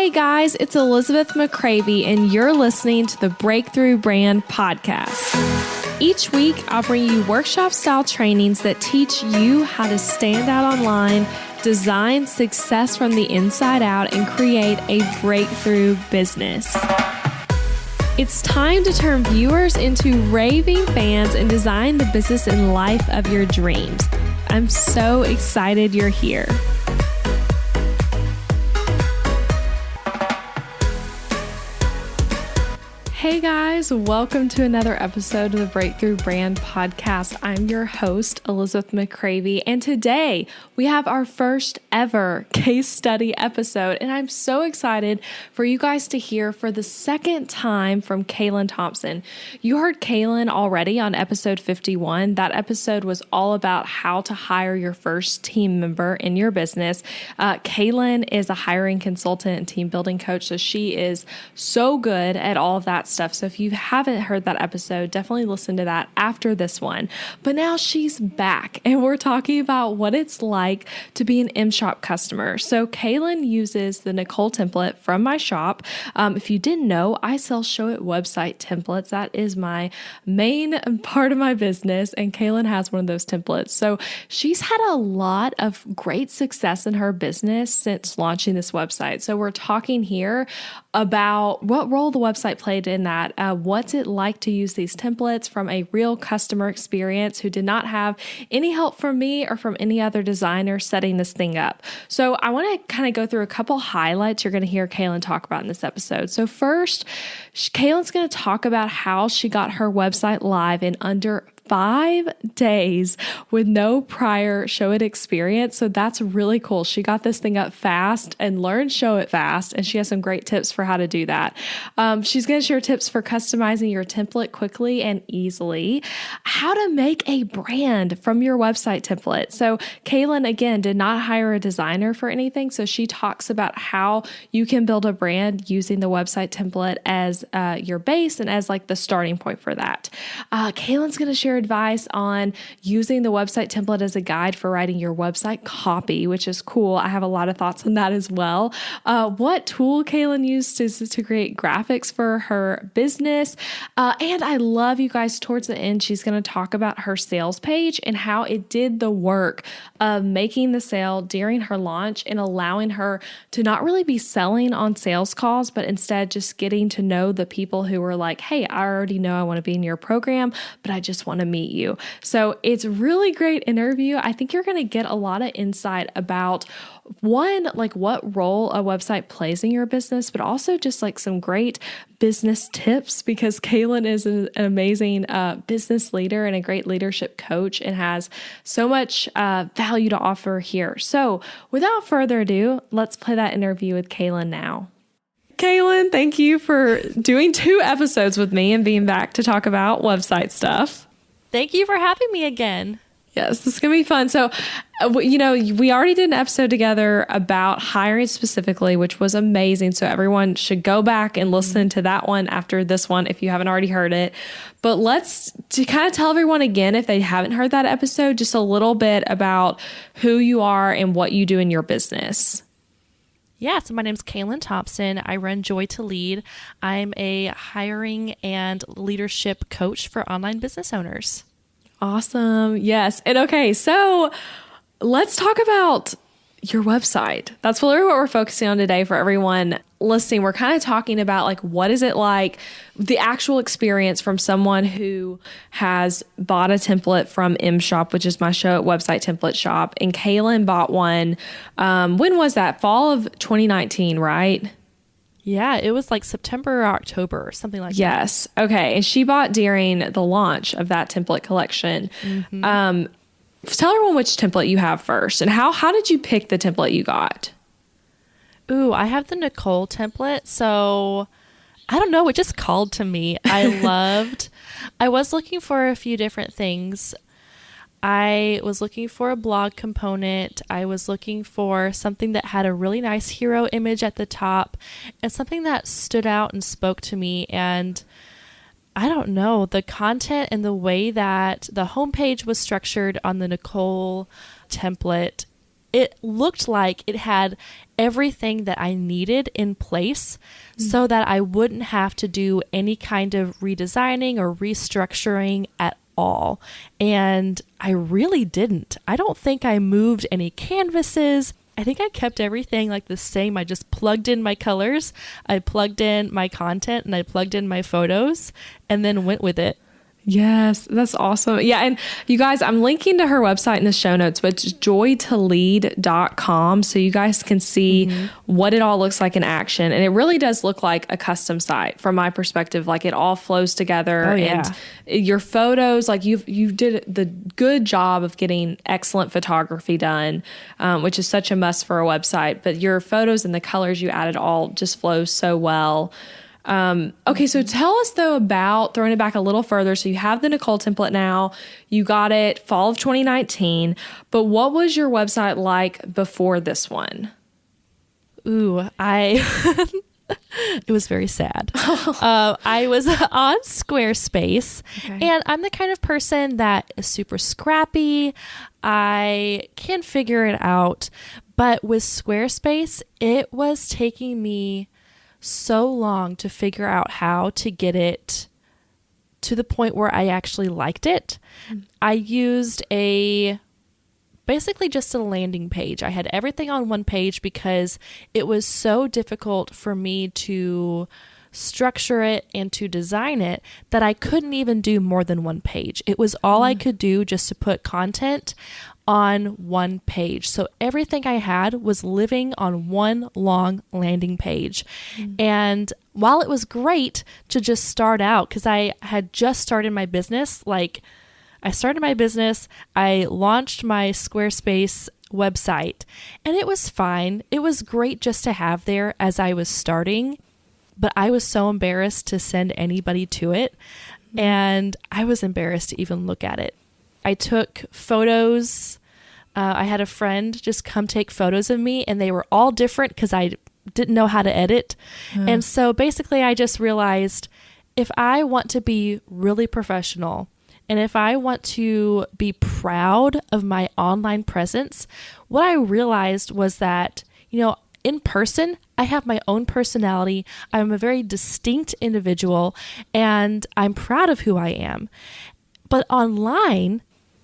Hey guys, it's Elizabeth McCravey, and you're listening to the Breakthrough Brand Podcast. Each week, I'll bring you workshop-style trainings that teach you how to stand out online, design success from the inside out, and create a breakthrough business. It's time to turn viewers into raving fans and design the business and life of your dreams. I'm so excited you're here. Hey guys, welcome to another episode of the Breakthrough Brand Podcast. I'm your host, Elizabeth McCravey, and today we have our first ever case study episode, and I'm so excited for you guys to hear for the second time from Kaylan Thompson. You heard Kaylan already on episode 51. That episode was all about how to hire your first team member in your business. Kaylan is a hiring consultant and team building coach, so she is so good at all of that stuff. So if you haven't heard that episode, definitely listen to that after this one. But now she's back and we're talking about what it's like to be an M-Shop customer. So Kaylan uses the Nicole template from my shop. If you didn't know, I sell Showit website templates. That is my main part of my business, and Kaylan has one of those templates. So she's had a lot of great success in her business since launching this website. So we're talking here about what role the website played in that. What's it like to use these templates from a real customer experience who did not have any help from me or from any other designer setting this thing up. So I want to kind of go through a couple highlights you're going to hear Kaylan talk about in this episode. So first, Kaylan's going to talk about how she got her website live in under 5 days with no prior Showit experience. So that's really cool. She got this thing up fast and learned Showit fast, and she has some great tips for how to do that. She's going to share tips for customizing your template quickly and easily, how to make a brand from your website template. So Kaylan, again, did not hire a designer for anything. So she talks about how you can build a brand using the website template as your base and as like the starting point for that. Kaylan's going to share advice on using the website template as a guide for writing your website copy, which is cool. I have a lot of thoughts on that as well. What tool Kaylan used to create graphics for her business. And I love, you guys, towards the end, she's going to talk about her sales page and how it did the work of making the sale during her launch and allowing her to not really be selling on sales calls, but instead just getting to know the people who were like, hey, I already know I want to be in your program, but I just want to meet you. So it's really great interview. I think you're going to get a lot of insight about one, like what role a website plays in your business, but also just like some great business tips, because Kaylan is an amazing business leader and a great leadership coach and has so much value to offer here. So without further ado, let's play that interview with Kaylan now. Kaylan, thank you for doing 2 episodes with me and being back to talk about website stuff. Thank you for having me again. Yes, this is going to be fun. So, we already did an episode together about hiring specifically, which was amazing. So everyone should go back and listen to that one after this one if you haven't already heard it. But let's to kind of tell everyone again, if they haven't heard that episode, just a little bit about who you are and what you do in your business. Yeah, so my name's Kaylan Thompson. I run Joy to Lead. I'm a hiring and leadership coach for online business owners. Awesome. Yes. And okay, so let's talk about your website. That's really what we're focusing on today for everyone listening. We're kind of talking about like, what is it like, the actual experience from someone who has bought a template from M-Shop, which is my Showit website template shop. And Kaylan bought one. When was that? Fall of 2019, right? Yeah, it was like September or October, something like that. Yes. Okay. And she bought during the launch of that template collection. Mm-hmm. Tell everyone which template you have first, and how did you pick the template you got? Ooh, I have the Nicole template. So I don't know. It just called to me. I was looking for a few different things. I was looking for a blog component. I was looking for something that had a really nice hero image at the top and something that stood out and spoke to me. And I don't know, the content and the way that the homepage was structured on the Nicole template it looked like it had everything that I needed in place so that I wouldn't have to do any kind of redesigning or restructuring at all. And I really didn't. I don't think I moved any canvases. I think I kept everything like the same. I just plugged in my colors, I plugged in my content, and I plugged in my photos and then went with it. Yes, that's awesome. Yeah. And you guys, I'm linking to her website in the show notes, but it's joytolead.com. So you guys can see what it all looks like in action. And it really does look like a custom site from my perspective. Like it all flows together. Oh, yeah. And your photos, like you did the good job of getting excellent photography done, which is such a must for a website. But your photos and the colors you added all just flow so well. Okay, so tell us though about throwing it back a little further. So you have the Nicole template now, you got it fall of 2019, but what was your website like before this one? Ooh, it was very sad. I was on Squarespace, and I'm the kind of person that is super scrappy. I can figure it out, but with Squarespace, it was taking me so long to figure out how to get it to the point where I actually liked it. I used basically just a landing page. I had everything on one page because it was so difficult for me to structure it and to design it that I couldn't even do more than one page. It was all I could do just to put content on one page. So everything I had was living on one long landing page. And while it was great to just start out, because I had just started my business, I launched my Squarespace website, and it was fine. It was great just to have there as I was starting, but I was so embarrassed to send anybody to it, and I was embarrassed to even look at it. I took photos. I had a friend just come take photos of me, and they were all different because I didn't know how to edit. And so basically I just realized if I want to be really professional and if I want to be proud of my online presence, what I realized was that, in person, I have my own personality. I'm a very distinct individual, and I'm proud of who I am. But online,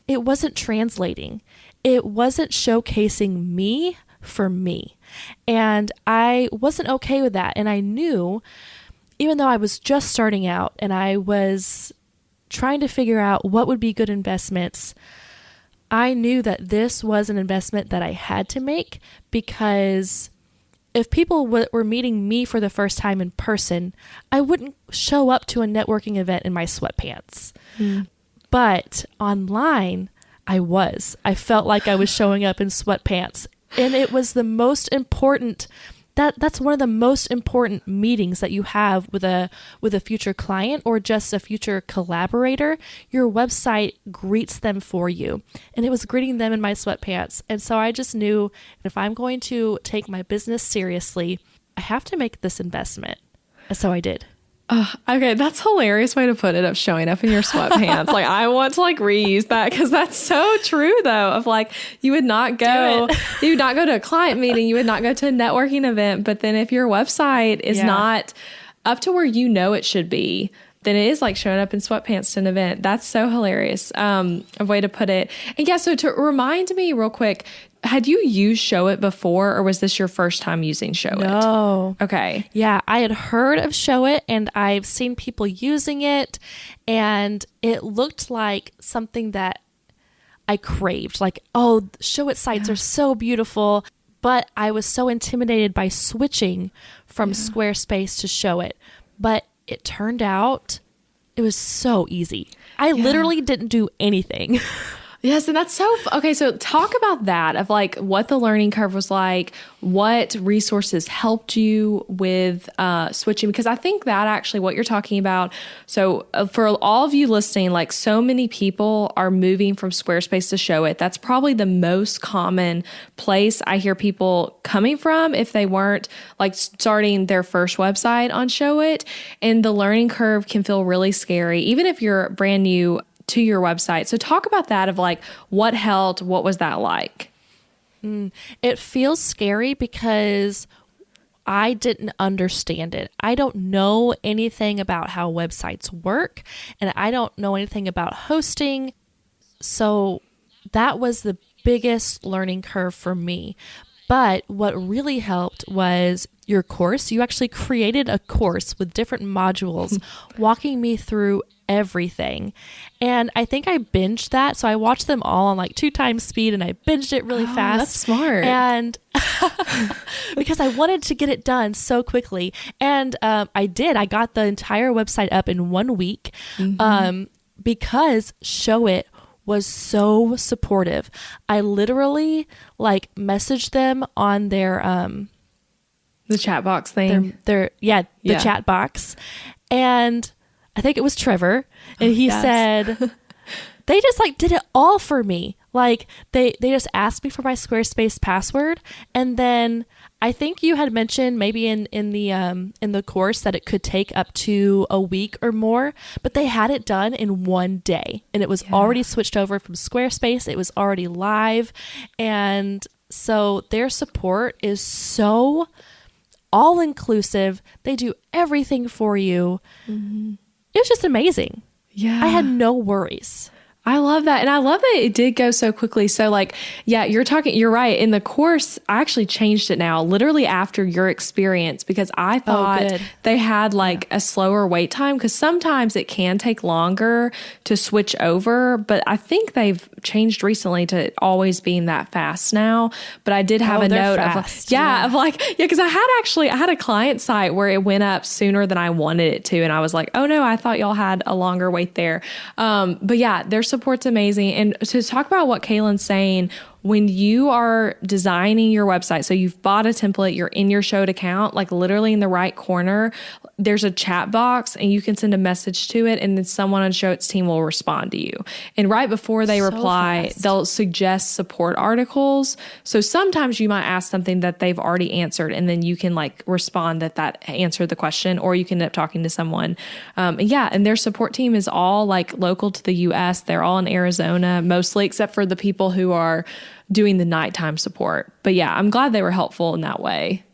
it wasn't translating. It wasn't showcasing me for me. And I wasn't okay with that. And I knew, even though I was just starting out and I was trying to figure out what would be good investments, I knew that this was an investment that I had to make, because if people were meeting me for the first time in person, I wouldn't show up to a networking event in my sweatpants. But online, I felt like I was showing up in sweatpants. And it was the most important, that's one of the most important meetings that you have with a future client or just a future collaborator. Your website greets them for you. And it was greeting them in my sweatpants. And so I just knew if I'm going to take my business seriously, I have to make this investment. And so I did. Okay, that's a hilarious way to put it, of showing up in your sweatpants. I want to reuse that, because that's so true though, of you would not go to a client meeting, you would not go to a networking event, but then if your website is not up to where it should be, then it is like showing up in sweatpants to an event. That's so hilarious. A way to put it. And yeah, so to remind me real quick, had you used Showit before, or was this your first time using Showit? No. Okay. Yeah, I had heard of Showit and I've seen people using it, and it looked like something that I craved. Showit sites are so beautiful, but I was so intimidated by switching from Squarespace to Showit. But it turned out it was so easy. I literally didn't do anything. Yes. And that's okay. So talk about that, of what the learning curve was like, what resources helped you with switching, because I think that actually what you're talking about. So for all of you listening, so many people are moving from Squarespace to Showit. That's probably the most common place I hear people coming from if they weren't starting their first website on Showit. And the learning curve can feel really scary, even if you're brand new to your website. So talk about that, of what helped, what was that like? It feels scary because I didn't understand it. I don't know anything about how websites work, and I don't know anything about hosting. So that was the biggest learning curve for me. But what really helped was your course. You actually created a course with different modules walking me through everything. And I think I binged that. So I watched them all on like 2 times speed, and I binged it really fast. That's smart. And because I wanted to get it done so quickly. And I did. I got the entire website up in 1 week because Showit was so supportive. I literally like messaged them on their the chat box thing. The chat box. And I think it was Trevor, and he said they just like did it all for me. Like they just asked me for my Squarespace password, and then I think you had mentioned maybe in the course that it could take up to a week or more, but they had it done in 1 day, and it was already switched over from Squarespace. It was already live, and so their support is so all inclusive. They do everything for you. It was just amazing. Yeah. I had no worries. I love that. And I love that it did go so quickly. So like, yeah, you're right. In the course, I actually changed it now, literally after your experience, because I thought they had like a slower wait time, because sometimes it can take longer to switch over. But I think they've changed recently to always being that fast now. But I did have a note because I had a client site where it went up sooner than I wanted it to. And I was like, oh no, I thought y'all had a longer wait there. But yeah, their support's amazing. And to talk about what Kaylan's saying, when you are designing your website, so you've bought a template, you're in your Showit account, like literally in the right corner, there's a chat box, and you can send a message to it, and then someone on Showit's team will respond to you. And right before they reply, they'll suggest support articles. So sometimes you might ask something that they've already answered, and then you can like respond that answered the question, or you can end up talking to someone. And their support team is all like local to the US. They're all in Arizona, mostly, except for the people who are doing the nighttime support. But yeah, I'm glad they were helpful in that way.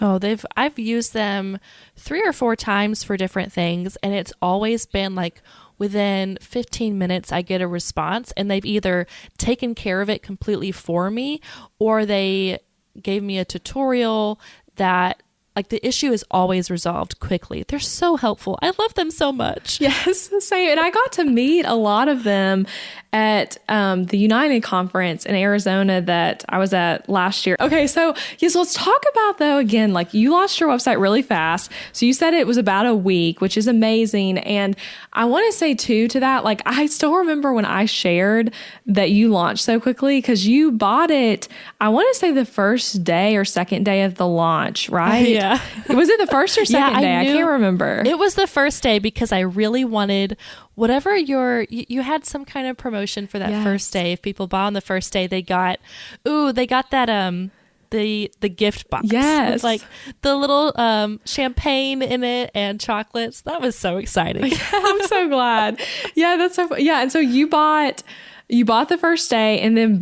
Oh, I've used them 3 or 4 times for different things, and it's always been like within 15 minutes I get a response, and they've either taken care of it completely for me, or they gave me a tutorial that like the issue is always resolved quickly. They're so helpful. I love them so much. Yes, same. And I got to meet a lot of them at the United conference in Arizona that I was at last year. Okay, so yes, let's talk about though, again, like you launched your website really fast. So you said it was about a week, which is amazing. And I want to say too to that, like I still remember when I shared that you launched so quickly, because you bought it, I want to say the first day or second day of the launch, right? Yeah. Was it the first or second day? I can't remember. It was the first day, because I really wanted whatever you had some kind of promotion for that first day. If people bought on the first day, they got that the gift box with like the little champagne in it and chocolates. That was so exciting. Yeah, I'm so glad. Yeah, that's so fun. Yeah, and so you bought the first day, and then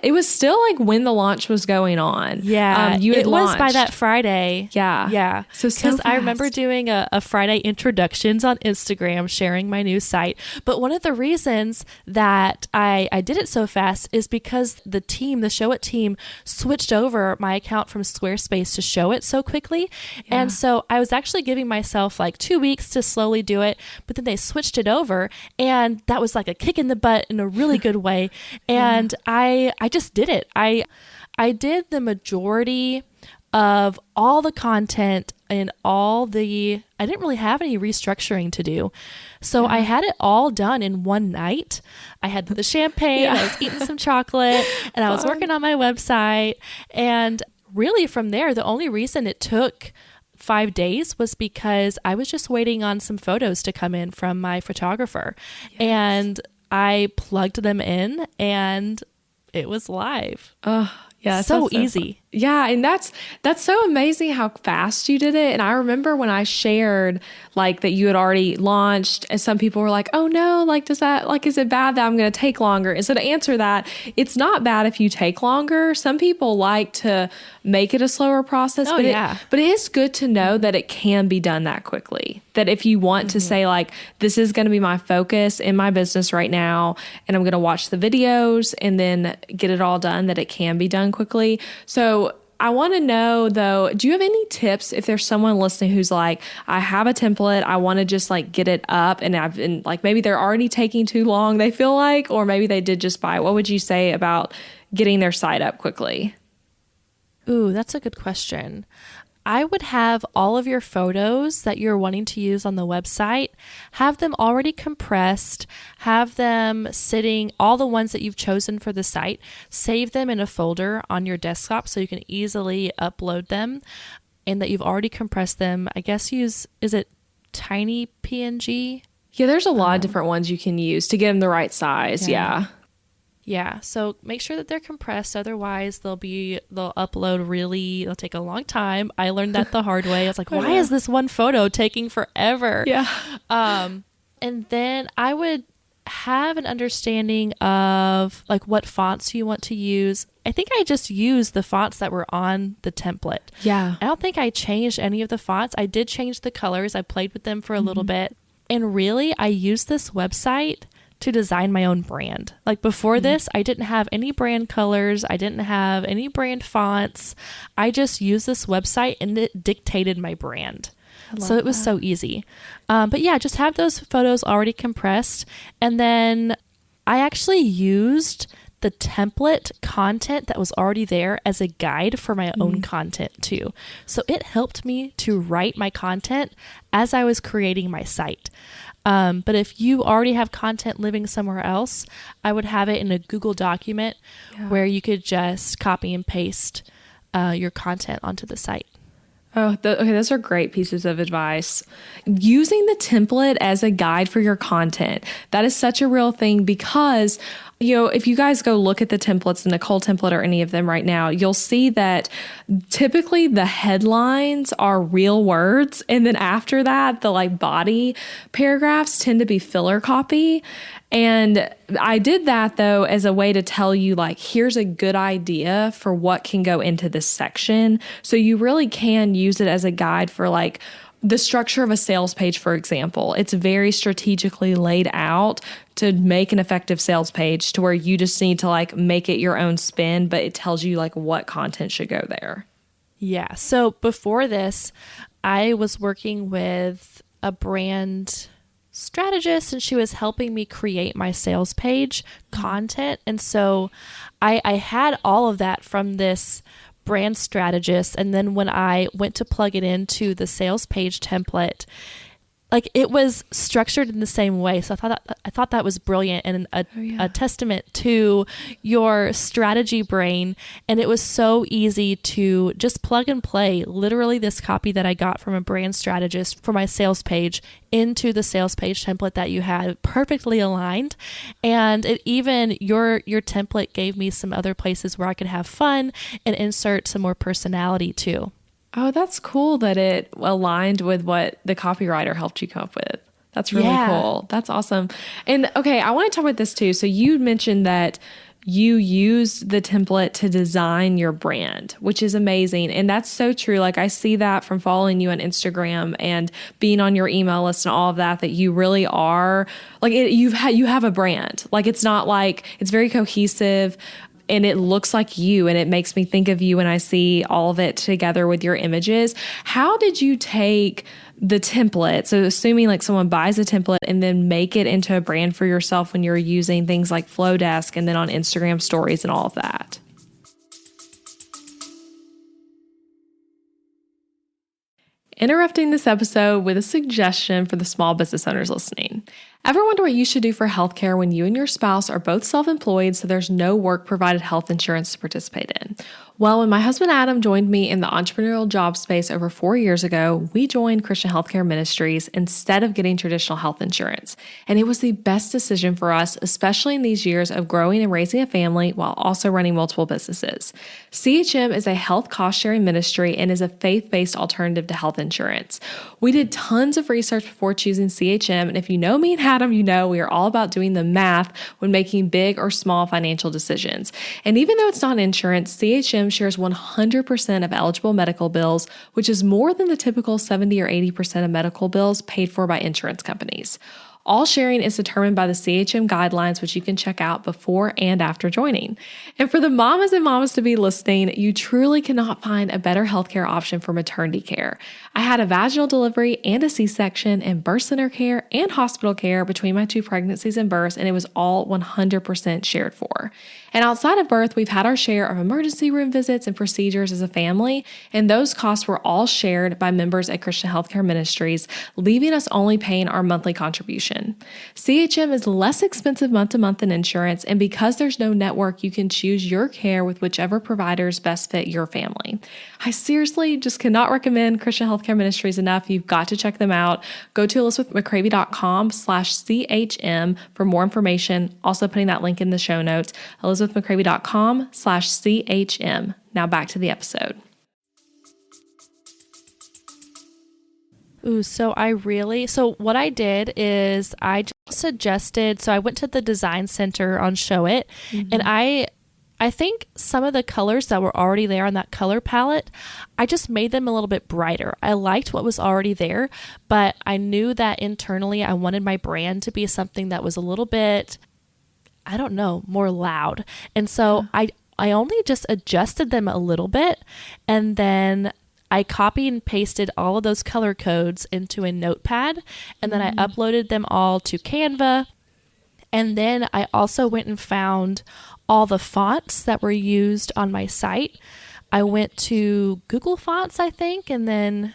it was still like when the launch was going on. Yeah, it was by that Friday. Yeah. Yeah. Because I remember doing a Friday introductions on Instagram, sharing my new site. But one of the reasons that I did it so fast is because the Showit team switched over my account from Squarespace to Showit so quickly. Yeah. And so I was actually giving myself like 2 weeks to slowly do it, but then they switched it over, and that was like a kick in the butt in a really good way. And I just did it. I did the majority of all the content and I didn't really have any restructuring to do. So I had it all done in one night. I had the champagne, I was eating some chocolate, and I was working on my website. And really from there, the only reason it took 5 days was because I was just waiting on some photos to come in from my photographer. And I plugged them in, and it was live. Yeah, So easy. Fun. Yeah, and that's so amazing how fast you did it. And I remember when I shared like that you had already launched, and some people were like, "Oh no, like does that like is it bad that I'm going to take longer?" And so to answer that, it's not bad if you take longer. Some people like to make it a slower process, but it is good to know that it can be done that quickly. That if you want to say like, this is going to be my focus in my business right now, and I'm going to watch the videos and then get it all done, that it can be done quickly. So I want to know though, do you have any tips if there's someone listening who's like, I have a template, I want to just like get it up, and I've been like, maybe they're already taking too long, they feel like, or maybe they did just buy it. What would you say about getting their site up quickly? Ooh, that's a good question. I would have all of your photos that you're wanting to use on the website, have them already compressed, have them sitting, all the ones that you've chosen for the site, save them in a folder on your desktop so you can easily upload them, and that you've already compressed them. I guess is it tiny PNG? Yeah, there's a lot of different ones you can use to get them the right size. Yeah, so make sure that they're compressed. Otherwise, they'll upload they'll take a long time. I learned that the hard way. I was like, why is this one photo taking forever? Yeah. And then I would have an understanding of like what fonts you want to use. I think I just used the fonts that were on the template. Yeah. I don't think I changed any of the fonts. I did change the colors. I played with them for a little bit. And really, I used this website to design my own brand. Like before this, I didn't have any brand colors. I didn't have any brand fonts. I just used this website and it dictated my brand. So it was so easy. But yeah, just have those photos already compressed. And then I actually used the template content that was already there as a guide for my own content too. So it helped me to write my content as I was creating my site. But if you already have content living somewhere else, I would have it in a Google document where you could just copy and paste your content onto the site. Okay, those are great pieces of advice. Using the template as a guide for your content, that is such a real thing because, if you guys go look at the templates, the Nicole template or any of them right now, you'll see that typically the headlines are real words. And then after that, the like body paragraphs tend to be filler copy. And I did that though as a way to tell you like, here's a good idea for what can go into this section. So you really can use it as a guide for like the structure of a sales page, for example. It's very strategically laid out to make an effective sales page to where you just need to like make it your own spin, but it tells you like what content should go there. Yeah. So before this, I was working with a brand strategist and she was helping me create my sales page content. And so I had all of that from this brand strategist. And then when I went to plug it into the sales page template, like it was structured in the same way. So I thought that was brilliant and a testament to your strategy brain. And it was so easy to just plug and play literally this copy that I got from a brand strategist for my sales page into the sales page template that you had perfectly aligned. And it even your template gave me some other places where I could have fun and insert some more personality too. Oh, that's cool that it aligned with what the copywriter helped you come up with. That's really cool. That's awesome. And okay, I want to talk about this too. So you mentioned that you use the template to design your brand, which is amazing. And that's so true. Like I see that from following you on Instagram and being on your email list and all of that, that you really are like you have a brand. Like it's not like it's very cohesive. And it looks like you, and it makes me think of you when I see all of it together with your images. How did you take the template? So assuming like someone buys a template and then make it into a brand for yourself when you're using things like Flowdesk and then on Instagram stories and all of that. Interrupting this episode with a suggestion for the small business owners listening. Ever wonder what you should do for healthcare when you and your spouse are both self-employed so there's no work-provided health insurance to participate in? Well, when my husband Adam joined me in the entrepreneurial job space over 4 years ago, we joined Christian Healthcare Ministries instead of getting traditional health insurance. And it was the best decision for us, especially in these years of growing and raising a family while also running multiple businesses. CHM is a health cost-sharing ministry and is a faith-based alternative to health insurance. We did tons of research before choosing CHM, and if you know me and Adam, you know we are all about doing the math when making big or small financial decisions. And even though it's not insurance, CHM shares 100% of eligible medical bills, which is more than the typical 70 or 80% of medical bills paid for by insurance companies. All sharing is determined by the CHM guidelines, which you can check out before and after joining. And for the mamas and mamas to be listening, you truly cannot find a better healthcare option for maternity care. I had a vaginal delivery and a C-section and birth center care and hospital care between my 2 pregnancies and births, and it was all 100% shared for. And outside of birth, we've had our share of emergency room visits and procedures as a family, and those costs were all shared by members at Christian Healthcare Ministries, leaving us only paying our monthly contribution. CHM is less expensive month to month than insurance, and because there's no network, you can choose your care with whichever providers best fit your family. I seriously just cannot recommend Christian Healthcare Ministries enough. You've got to check them out. Go to elizabethmccravey.com/CHM for more information. Also putting that link in the show notes, elizabethmccravey.com/CHM. Now back to the episode. Ooh, so what I did is I just suggested, so I went to the design center on Showit, and I think some of the colors that were already there on that color palette, I just made them a little bit brighter. I liked what was already there, but I knew that internally I wanted my brand to be something that was a little bit, I don't know, more loud. And so I only just adjusted them a little bit, and then I copied and pasted all of those color codes into a notepad, and then I uploaded them all to Canva. And then I also went and found all the fonts that were used on my site. I went to Google Fonts, I think, and then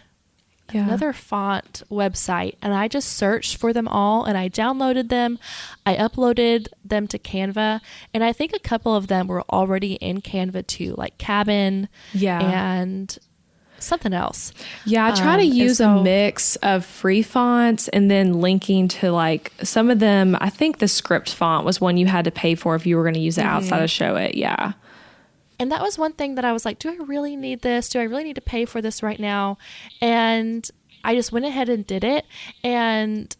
another font website, and I just searched for them all, and I downloaded them. I uploaded them to Canva, and I think a couple of them were already in Canva too, like Cabin and something else. Yeah, I try to use a mix of free fonts and then linking to like some of them. I think the script font was one you had to pay for if you were going to use it outside of Showit. Yeah. And that was one thing that I was like, do I really need this? Do I really need to pay for this right now? And I just went ahead and did it. And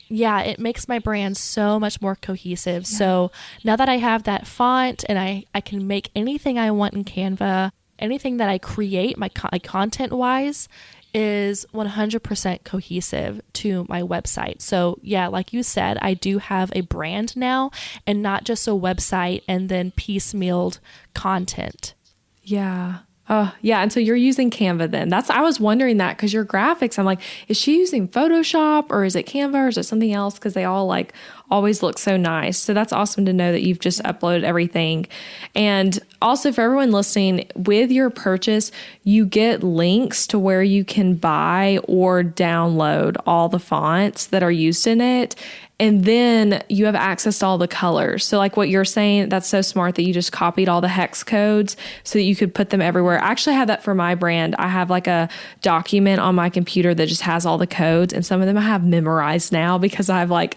yeah, it makes my brand so much more cohesive. Yeah. So now that I have that font and I can make anything I want in Canva, anything that I create, my content wise, is 100% cohesive to my website. So yeah, like you said, I do have a brand now and not just a website and then piecemealed content. Yeah. Oh, yeah. And so you're using Canva then. I was wondering that because your graphics, I'm like, is she using Photoshop or is it Canva or is it something else? Because they all like always look so nice. So that's awesome to know that you've just uploaded everything. And also for everyone listening, with your purchase, you get links to where you can buy or download all the fonts that are used in it. And then you have access to all the colors. So like what you're saying, that's so smart that you just copied all the hex codes so that you could put them everywhere. I actually have that for my brand. I have like a document on my computer that just has all the codes. And some of them I have memorized now because I've like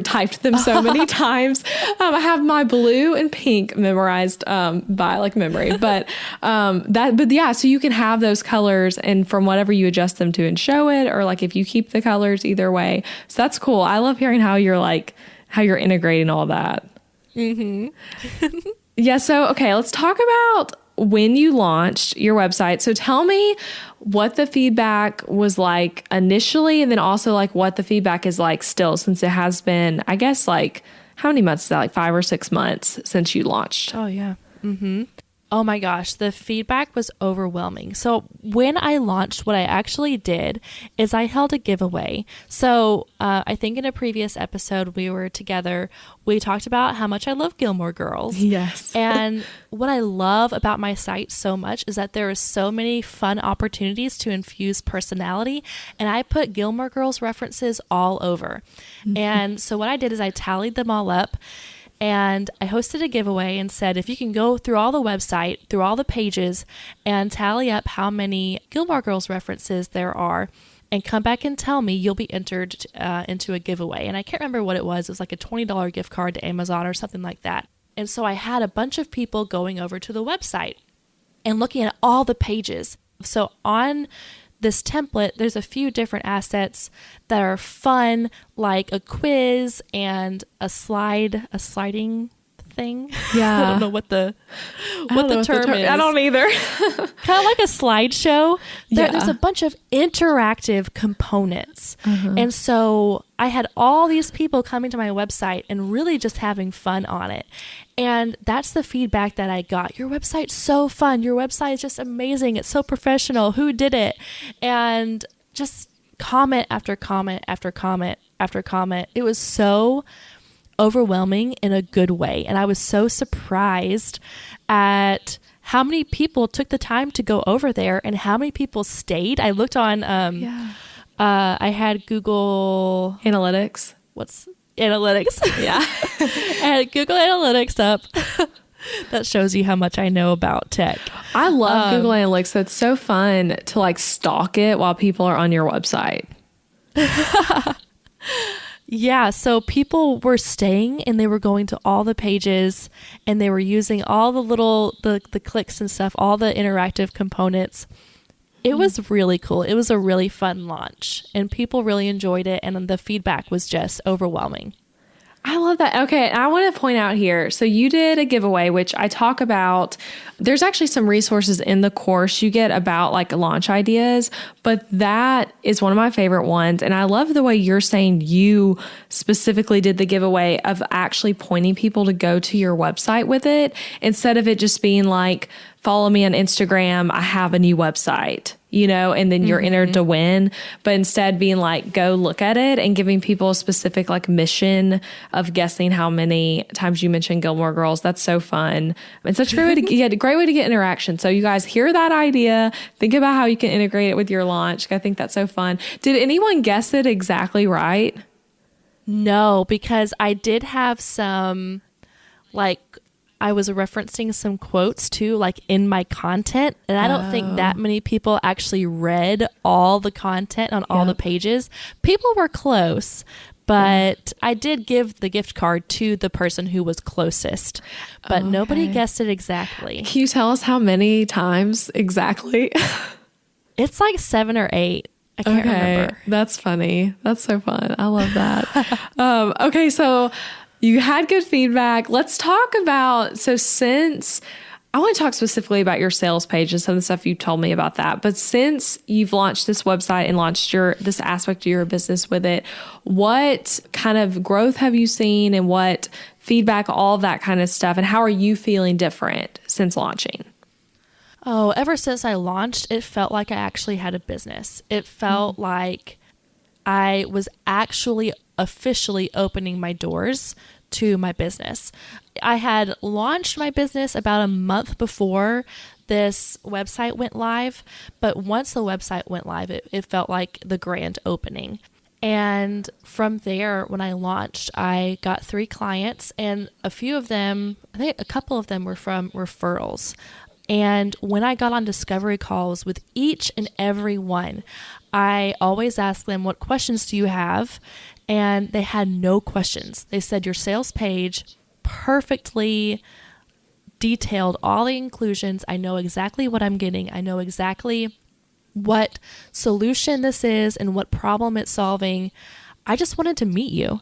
typed them so many times. I have my blue and pink memorized by like memory. But yeah, so you can have those colors and from whatever you adjust them to and Showit, or like if you keep the colors either way. So that's cool. I love hearing how you're integrating all that. Yeah. So, okay, let's talk about when you launched your website. So tell me what the feedback was like initially, and then also like what the feedback is like still, since it has been, I guess, like how many months is that? Like 5 or 6 months since you launched. Oh yeah. Oh my gosh, the feedback was overwhelming. So when I launched, what I actually did is I held a giveaway. So I think in a previous episode we were together, we talked about how much I love Gilmore Girls. Yes. And what I love about my site so much is that there are so many fun opportunities to infuse personality. And I put Gilmore Girls references all over. And so what I did is I tallied them all up. And I hosted a giveaway and said, if you can go through all the website, through all the pages, and tally up how many Gilmore Girls references there are, and come back and tell me, you'll be entered into a giveaway. And I can't remember what it was. It was like a $20 gift card to Amazon or something like that. And so I had a bunch of people going over to the website and looking at all the pages. So on this template, there's a few different assets that are fun, like a quiz and a sliding thing. Yeah. I don't know what the term is. I don't either. Kind of like a slideshow. There's a bunch of interactive components. And so I had all these people coming to my website and really just having fun on it. And that's the feedback that I got. Your website's so fun. Your website is just amazing. It's so professional. Who did it? And just comment after comment after comment after comment. It was so overwhelming in a good way. And I was so surprised at how many people took the time to go over there and how many people stayed. I looked on, I had Google Analytics. What's Analytics? Yeah. I had Google Analytics up. That shows you how much I know about tech. I love Google Analytics. It's so fun to like stalk it while people are on your website. Yeah, so people were staying and they were going to all the pages and they were using all the little, the clicks and stuff, all the interactive components. It was really cool. It was a really fun launch and people really enjoyed it. And the feedback was just overwhelming. I love that. Okay. I want to point out here. So you did a giveaway, which I talk about. There's actually some resources in the course you get about like launch ideas, but that is one of my favorite ones. And I love the way you're saying you specifically did the giveaway of actually pointing people to go to your website with it instead of it just being like, follow me on Instagram. I have a new website, and then you're entered to win, but instead being like, go look at it and giving people a specific like mission of guessing how many times you mentioned Gilmore Girls. That's so fun. It's such a great way to get interaction. So you guys hear that idea, think about how you can integrate it with your launch. I think that's so fun. Did anyone guess it exactly right? No, because I did have some I was referencing some quotes too, like in my content. And I don't think that many people actually read all the content on all the pages. People were close, but I did give the gift card to the person who was closest, but nobody guessed it exactly. Can you tell us how many times exactly? It's like 7 or 8. I can't remember. That's funny. That's so fun. I love that. Okay. So you had good feedback. Let's talk about, since I want to talk specifically about your sales page and some of the stuff you told me about that, but since you've launched this website and launched this aspect of your business with it, what kind of growth have you seen and what feedback, all of that kind of stuff, and how are you feeling different since launching? Oh, ever since I launched, it felt like I actually had a business. It felt like I was actually officially opening my doors to my business. I had launched my business about a month before this website went live, but once the website went live, it felt like the grand opening. And from there, when I launched, I got 3 clients, and a few of them, I think a couple of them were from referrals. And when I got on discovery calls with each and every one, I always asked them, what questions do you have? And they had no questions. They said, your sales page perfectly detailed all the inclusions. I know exactly what I'm getting. I know exactly what solution this is and what problem it's solving. I just wanted to meet you.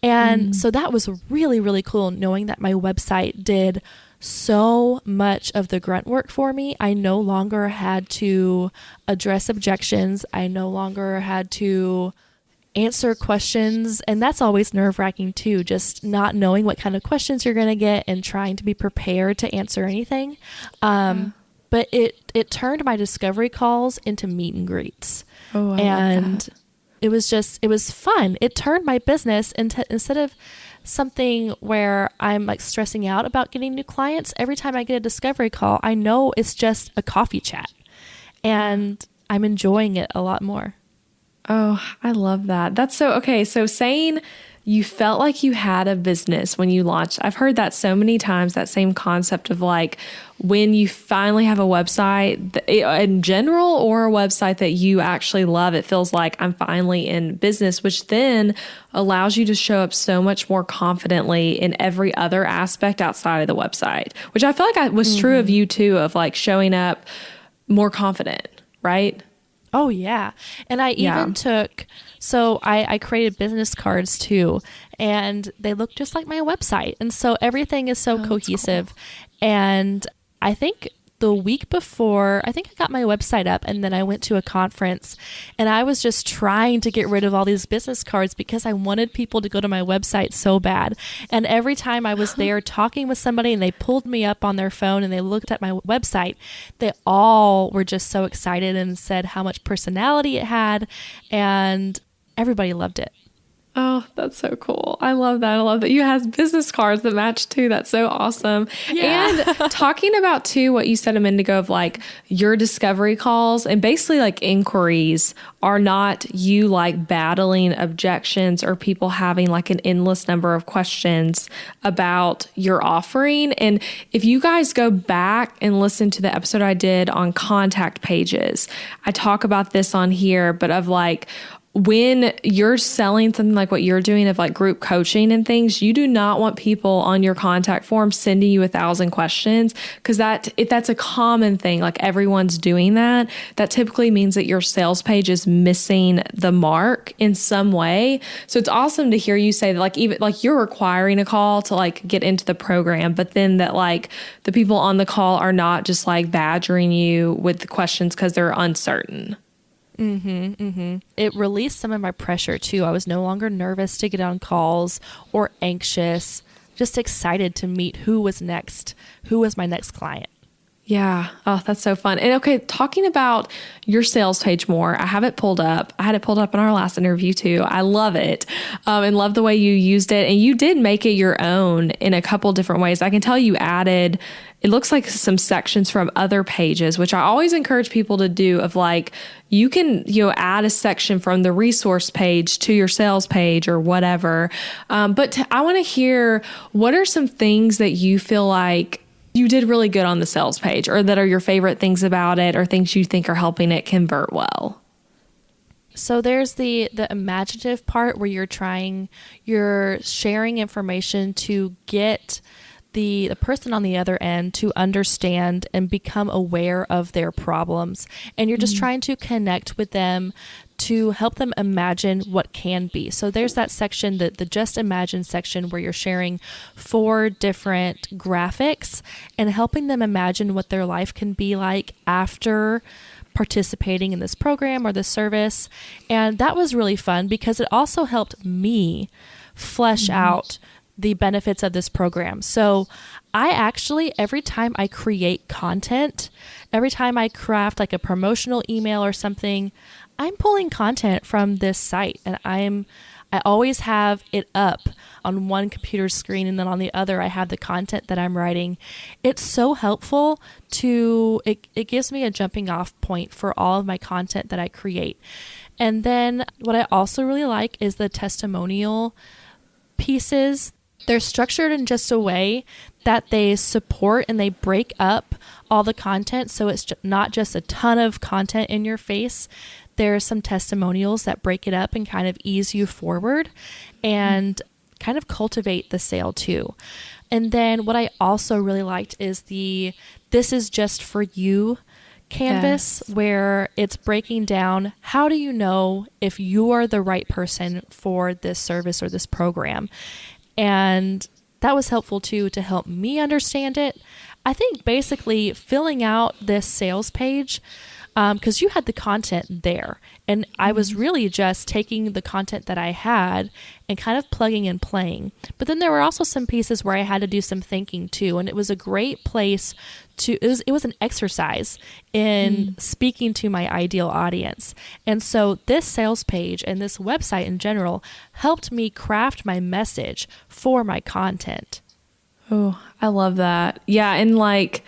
And so that was really, really cool, knowing that my website did so much of the grunt work for me. I no longer had to address objections. I no longer had to answer questions. And that's always nerve-wracking too, just not knowing what kind of questions you're going to get and trying to be prepared to answer anything. But it turned my discovery calls into meet and greets. Oh, I and love that. it was fun. It turned my business into, instead of something where I'm like stressing out about getting new clients, every time I get a discovery call, I know it's just a coffee chat and I'm enjoying it a lot more. Oh, I love that. That's so okay. So saying you felt like you had a business when you launched, I've heard that so many times, that same concept of like when you finally have a website in general or a website that you actually love, it feels like I'm finally in business, which then allows you to show up so much more confidently in every other aspect outside of the website, which I feel like I was true of you too, of like showing up more confident, right? Oh, yeah. And I even I created business cards too, and they look just like my website. And so everything is so cohesive. Cool. And I think the week before, I think I got my website up and then I went to a conference and I was just trying to get rid of all these business cards because I wanted people to go to my website so bad. And every time I was there talking with somebody and they pulled me up on their phone and they looked at my website, they all were just so excited and said how much personality it had, and everybody loved it. Oh, that's so cool. I love that. I love that you have business cards that match too. That's so awesome. Yeah. And talking about too, what you said a minute ago of like your discovery calls and basically like inquiries are not you like battling objections or people having like an endless number of questions about your offering. And if you guys go back and listen to the episode I did on contact pages, I talk about this on here, but of like, when you're selling something like what you're doing of like group coaching and things, you do not want people on your contact form sending you 1,000 questions, because if that's a common thing, like everyone's doing that, that typically means that your sales page is missing the mark in some way. So it's awesome to hear you say that, like, even like you're requiring a call to like get into the program, but then that like the people on the call are not just like badgering you with the questions because they're uncertain. It released some of my pressure too. I was no longer nervous to get on calls or anxious, just excited to meet who was my next client. Yeah. Oh, that's so fun. And okay, talking about your sales page more, I have it pulled up. I had it pulled up in our last interview too. I love it, and love the way you used it. And you did make it your own in a couple different ways. I can tell you added, it looks like some sections from other pages, which I always encourage people to do, of like, you can, add a section from the resource page to your sales page or whatever. But I want to hear, what are some things that you feel like you did really good on the sales page, or that are your favorite things about it, or things you think are helping it convert well? So there's the imaginative part where you're sharing information to get the person on the other end to understand and become aware of their problems. And you're just trying to connect with them to help them imagine what can be. So there's that section, the Just Imagine section, where you're sharing 4 different graphics and helping them imagine what their life can be like after participating in this program or this service. And that was really fun because it also helped me flesh out the benefits of this program. So I actually, every time I create content, every time I craft like a promotional email or something, I'm pulling content from this site, and I always have it up on one computer screen, and then on the other I have the content that I'm writing. It's so helpful it gives me a jumping off point for all of my content that I create. And then what I also really like is the testimonial pieces. They're structured in just a way that they support and they break up all the content, so it's not just a ton of content in your face. There's some testimonials that break it up and kind of ease you forward and kind of cultivate the sale too. And then what I also really liked is This Is Just For You canvas, where it's breaking down, how do you know if you are the right person for this service or this program? And that was helpful too, to help me understand it. I think basically filling out this sales page, because you had the content there. And I was really just taking the content that I had and kind of plugging and playing. But then there were also some pieces where I had to do some thinking too. And it was a great place it was an exercise in speaking to my ideal audience. And so this sales page and this website in general helped me craft my message for my content. Oh, I love that. Yeah. And like,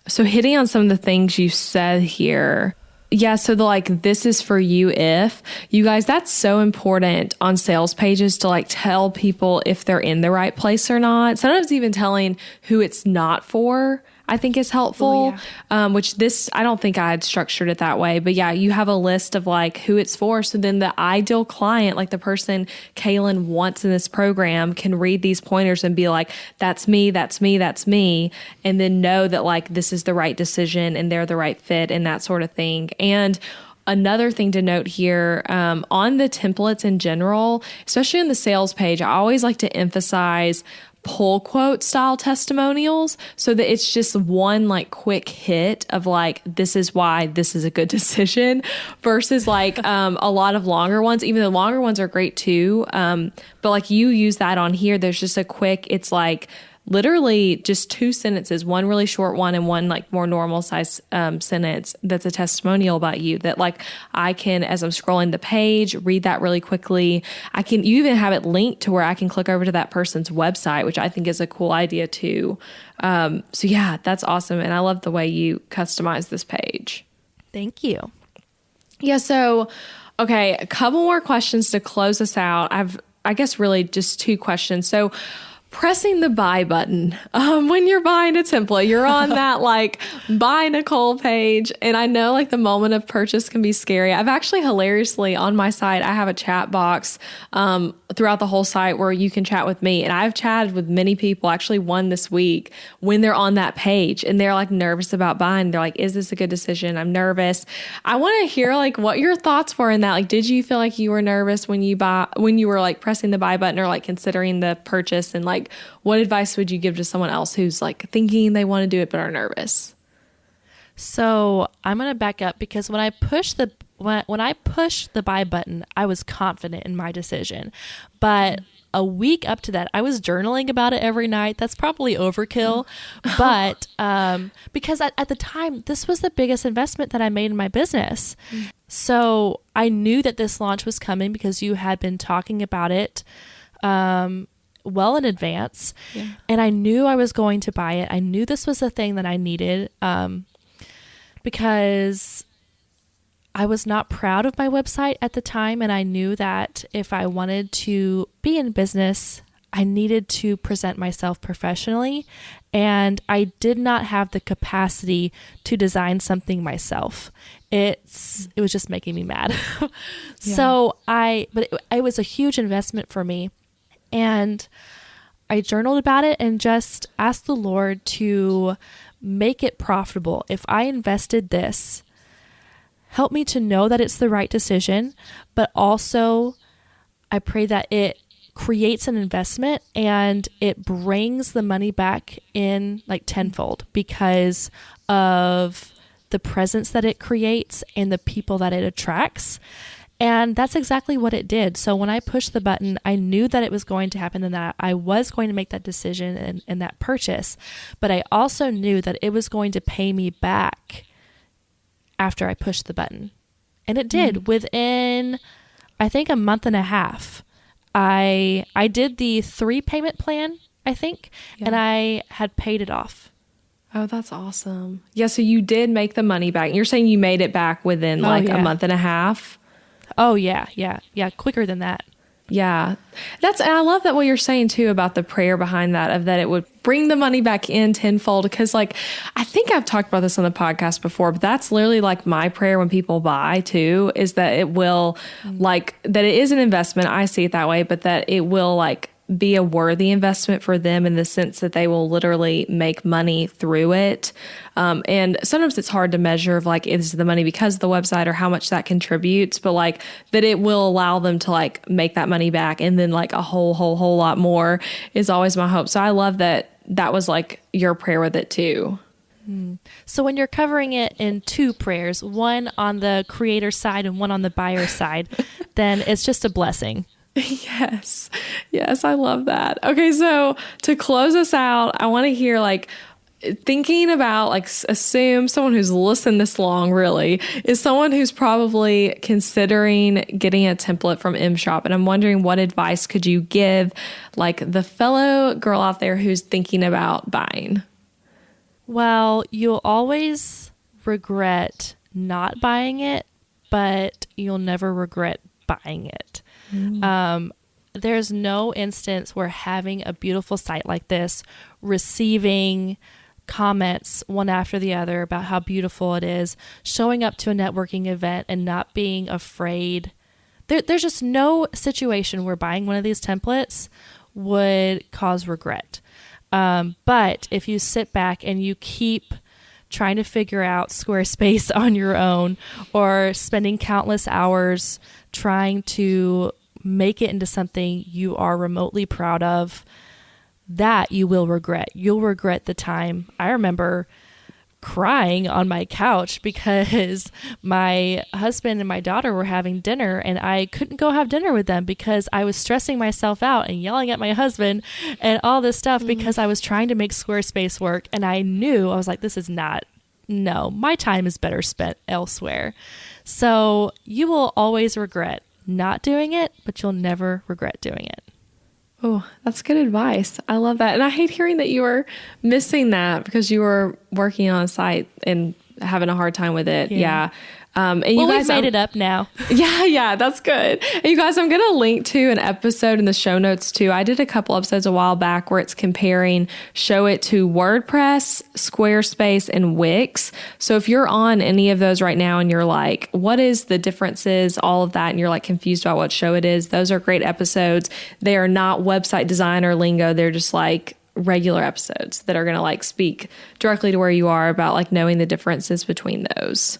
so hitting on some of the things you said here. Yeah. So this is for you if you guys, that's so important on sales pages to like tell people if they're in the right place or not. Sometimes even telling who it's not for, I think is helpful, which I don't think I had structured it that way, but yeah, you have a list of like who it's for. So then the ideal client, like the person Kaylan wants in this program, can read these pointers and be like, that's me, that's me, that's me. And then know that like, this is the right decision and they're the right fit and that sort of thing. And another thing to note here, on the templates in general, especially on the sales page, I always like to emphasize pull quote style testimonials so that it's just one like quick hit of like, this is why this is a good decision versus like a lot of longer ones. Even the longer ones are great too. But like you use that on here, there's just a quick, it's like literally just 2 sentences, one really short one and one like more normal size sentence that's a testimonial about you that like I can, as I'm scrolling the page, read that really quickly. You even have it linked to where I can click over to that person's website, which I think is a cool idea too. So yeah, that's awesome. And I love the way you customize this page. Thank you. Yeah. So, okay. A couple more questions to close us out. I guess really just 2 questions. So, pressing the buy button when you're buying a template, you're on that like buy Nicole page. And I know like the moment of purchase can be scary. I've actually hilariously on my site, I have a chat box throughout the whole site where you can chat with me. And I've chatted with many people, actually one this week, when they're on that page and they're like nervous about buying. They're like, is this a good decision? I'm nervous. I want to hear like what your thoughts were in that. Like, did you feel like you were nervous when you were like pressing the buy button or like considering the purchase? And like, what advice would you give to someone else who's like thinking they want to do it but are nervous? So I'm going to back up because when I pushed the buy button, I was confident in my decision. But a week up to that, I was journaling about it every night. That's probably overkill. But because at the time, this was the biggest investment that I made in my business. So I knew that this launch was coming because you had been talking about it well in advance. Yeah. And I knew I was going to buy it. I knew this was the thing that I needed because I was not proud of my website at the time. And I knew that if I wanted to be in business, I needed to present myself professionally. And I did not have the capacity to design something myself. It was just making me mad. Yeah. But it was a huge investment for me. And I journaled about it and just asked the Lord to make it profitable. If I invested this, help me to know that it's the right decision, but also I pray that it creates an investment and it brings the money back in like tenfold because of the presence that it creates and the people that it attracts. And that's exactly what it did. So when I pushed the button, I knew that it was going to happen and that I was going to make that decision and that purchase. But I also knew that it was going to pay me back after I pushed the button. And it did. Within, I think, a month and a half. I did the 3 payment plan, I think, and I had paid it off. Oh, that's awesome. Yeah, so you did make the money back. You're saying you made it back within a month and a half? Oh, yeah, quicker than that. Yeah. And I love that what you're saying too about the prayer behind that, of that it would bring the money back in tenfold. Because like, I think I've talked about this on the podcast before, but that's literally like my prayer when people buy too, is that it will that it is an investment. I see it that way, but that it will like be a worthy investment for them in the sense that they will literally make money through it. And sometimes it's hard to measure of like, is the money because of the website or how much that contributes, but like that it will allow them to like make that money back. And then like a whole lot more is always my hope. So I love that was like your prayer with it too. So when you're covering it in two prayers, one on the creator side and one on the buyer side, then it's just a blessing. Yes. Yes, I love that. Okay, so to close us out, I want to hear thinking about assume someone who's listened this long really is someone who's probably considering getting a template from MShop. And I'm wondering, what advice could you give the fellow girl out there who's thinking about buying? Well, you'll always regret not buying it, but you'll never regret buying it. There's no instance where having a beautiful site like this, receiving comments one after the other about how beautiful it is, showing up to a networking event and not being afraid. There's just no situation where buying one of these templates would cause regret. But if you sit back and you keep trying to figure out Squarespace on your own, or spending countless hours trying to make it into something you are remotely proud of, that you will regret. You'll regret the time. I remember crying on my couch because my husband and my daughter were having dinner and I couldn't go have dinner with them because I was stressing myself out and yelling at my husband and all this stuff because I was trying to make Squarespace work. And I was like, this is no, my time is better spent elsewhere. So you will always regret not doing it, but you'll never regret doing it. Oh, that's good advice. I love that. And I hate hearing that you were missing that because you were working on a site and having a hard time with it. Yeah. And you guys we've made it up now. Yeah, that's good. And you guys, I'm going to link to an episode in the show notes too. I did a couple episodes a while back where it's comparing Showit to WordPress, Squarespace, and Wix. So if you're on any of those right now and you're like, what is the differences, all of that, and you're confused about what Showit is, those are great episodes. They are not website designer lingo. They're just regular episodes that are going to speak directly to where you are about knowing the differences between those.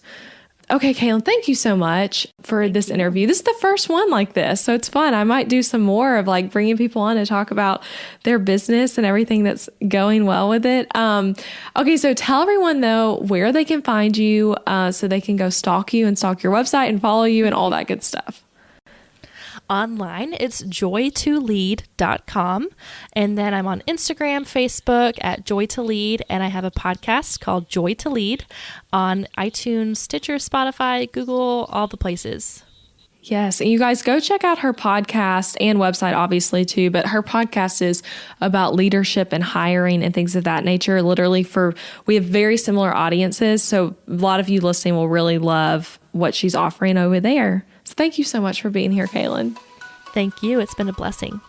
Okay, Kaylan, thank you so much for this interview. This is the first one like this, so it's fun. I might do some more of bringing people on to talk about their business and everything that's going well with it. Okay, so tell everyone though where they can find you so they can go stalk you and stalk your website and follow you and all that good stuff. Online, it's joy2lead.com. And then I'm on Instagram, Facebook at Joy2Lead. And I have a podcast called Joy to Lead on iTunes, Stitcher, Spotify, Google, all the places. Yes. And you guys go check out her podcast and website, obviously, too. But her podcast is about leadership and hiring and things of that nature. Literally we have very similar audiences. So a lot of you listening will really love what she's offering over there. So thank you so much for being here, Kaylan. Thank you. It's been a blessing.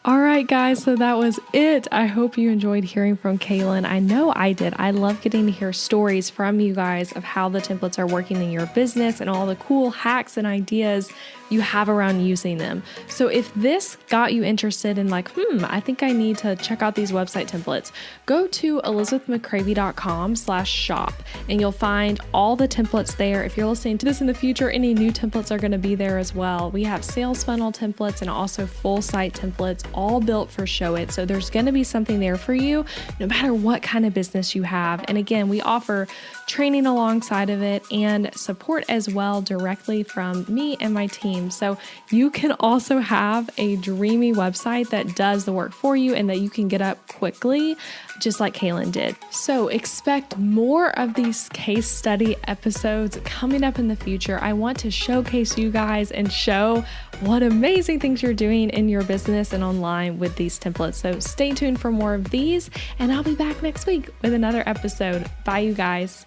All right, guys, so that was it. I hope you enjoyed hearing from Kaylan. I know I did. I love getting to hear stories from you guys of how the templates are working in your business and all the cool hacks and ideas you have around using them. So if this got you interested in I think I need to check out these website templates, go to elizabethmccravy.com/shop and you'll find all the templates there. If you're listening to this in the future, any new templates are going to be there as well. We have sales funnel templates and also full site templates, all built for Showit. So there's going to be something there for you no matter what kind of business you have. And again, we offer training alongside of it and support as well directly from me and my team. So you can also have a dreamy website that does the work for you and that you can get up quickly, just like Kaylan did. So expect more of these case study episodes coming up in the future. I want to showcase you guys and show what amazing things you're doing in your business and online with these templates. So stay tuned for more of these, and I'll be back next week with another episode. Bye, you guys.